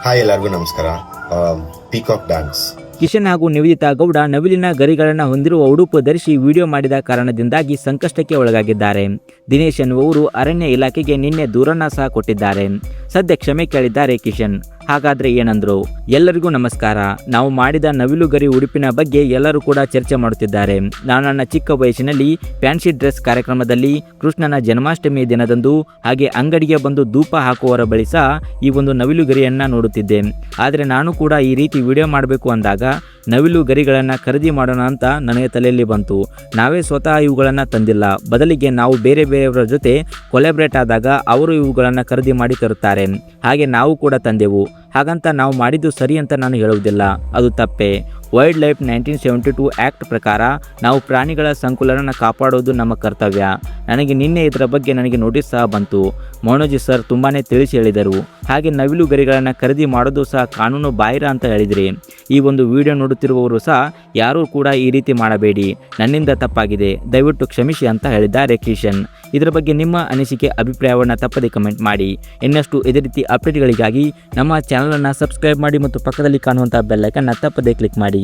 Hi, ಎಲ್ಲರಿಗೂ ನಮಸ್ಕಾರ. Peacock dance. Kishan ಹಾಗೂ ನಿವೇದಿತಾ ಗೌಡ ನವಿಲಿನ ಗರಿಗಳನ್ನು ಹೊಂದಿರುವ ಉಡುಪು ಧರಿಸಿ ವಿಡಿಯೋ ಮಾಡಿದ ಕಾರಣದಿಂದಾಗಿ ಸಂಕಷ್ಟಕ್ಕೆ ಒಳಗಾಗಿದ್ದಾರೆ. ದಿನೇಶ್ ಎನ್ನುವವರು ಅರಣ್ಯ ಇಲಾಖೆಗೆ ನಿನ್ನೆ ದೂರನ್ನ ಸಹ ಕೊಟ್ಟಿದ್ದಾರೆ. ಸದ್ಯ ಕ್ಷಮೆ ಕೇಳಿದ್ದಾರೆ ಕಿಶನ್. ಹಾಗಾದ್ರೆ ಏನಂದ್ರು? ಎಲ್ಲರಿಗೂ ನಮಸ್ಕಾರ. ನಾವು ಮಾಡಿದ ನವಿಲು ಗರಿ ಉಡುಪಿನ ಬಗ್ಗೆ ಎಲ್ಲರೂ ಕೂಡ ಚರ್ಚೆ ಮಾಡುತ್ತಿದ್ದಾರೆ. ನಾನು ನನ್ನ ಚಿಕ್ಕ ವಯಸ್ಸಿನಲ್ಲಿ ಫ್ಯಾನ್ಸಿ ಡ್ರೆಸ್ ಕಾರ್ಯಕ್ರಮದಲ್ಲಿ ಕೃಷ್ಣನ ಜನ್ಮಾಷ್ಟಮಿ ದಿನದಂದು ಹಾಗೆ ಅಂಗಡಿಗೆ ಬಂದು ಧೂಪ ಹಾಕುವವರ ಬಳಿ ಸಹ ಈ ಒಂದು ನವಿಲು ಗರಿಯನ್ನ ನೋಡುತ್ತಿದ್ದೆ. ಆದರೆ ನಾನು ಕೂಡ ಈ ರೀತಿ ವಿಡಿಯೋ ಮಾಡಬೇಕು ಅಂದಾಗ ನವಿಲು ಗರಿಗಳನ್ನು ಖರೀದಿ ಮಾಡೋಣ ಅಂತ ನನಗೆ ತಲೆಯಲ್ಲಿ ಬಂತು. ನಾವೇ ಸ್ವತಃ ಇವುಗಳನ್ನು ತಂದಿಲ್ಲ, ಬದಲಿಗೆ ನಾವು ಬೇರೆಯವರ ಜೊತೆ ಕೊಲಾಬ್ರೇಟ್ ಆದಾಗ ಅವರು ಇವುಗಳನ್ನು ಖರೀದಿ ಮಾಡಿ ತರುತ್ತಾರೆ. ಹಾಗೆ ನಾವು ಕೂಡ ತಂದೆವು. ಹಾಗಂತ ನಾವು ಮಾಡಿದ್ದು ಸರಿ ಅಂತ ನಾನು ಹೇಳುವುದಿಲ್ಲ, ಅದು ತಪ್ಪೆ. ವೈಲ್ಡ್ ಲೈಫ್ 1972 ಆ್ಯಕ್ಟ್ ಪ್ರಕಾರ ನಾವು ಪ್ರಾಣಿಗಳ ಸಂಕುಲನ ಕಾಪಾಡೋದು ನಮ್ಮ ಕರ್ತವ್ಯ. ನನಗೆ ನಿನ್ನೆ ಇದರ ಬಗ್ಗೆ ನನಗೆ ನೋಟಿಸ್ ಸಹ ಬಂತು. ಮನೋಜ್ ಸರ್ ತುಂಬಾ ತಿಳಿಸಿ ಹೇಳಿದರು. ಹಾಗೆ ನವಿಲು ಗರಿಗಳನ್ನು ಖರೀದಿ ಮಾಡೋದು ಸಹ ಕಾನೂನು ಬಾಹಿರ ಅಂತ ಹೇಳಿದ್ರಿ. ಈ ಒಂದು ವಿಡಿಯೋ ನೋಡುತ್ತಿರುವವರು ಸಹ ಯಾರೂ ಕೂಡ ಈ ರೀತಿ ಮಾಡಬೇಡಿ, ನನ್ನಿಂದ ತಪ್ಪಾಗಿದೆ, ದಯವಿಟ್ಟು ಕ್ಷಮಿಸಿ ಅಂತ ಹೇಳಿದ್ದಾರೆ ಕಿಶನ್. ಇದರ ಬಗ್ಗೆ ನಿಮ್ಮ ಅನಿಸಿಕೆ ಅಭಿಪ್ರಾಯವನ್ನು ತಪ್ಪದೆ ಕಮೆಂಟ್ ಮಾಡಿ. ಇನ್ನಷ್ಟು ಇದೇ ರೀತಿ ಅಪ್ಡೇಟ್ಗಳಿಗಾಗಿ ನಮ್ಮ ಚಾನಲನ್ನು ಸಬ್ಸ್ಕ್ರೈಬ್ ಮಾಡಿ ಮತ್ತು ಪಕ್ಕದಲ್ಲಿ ಕಾಣುವಂಥ ಬೆಲ್ ಐಕನ್ನ ತಪ್ಪದೆ ಕ್ಲಿಕ್ ಮಾಡಿ.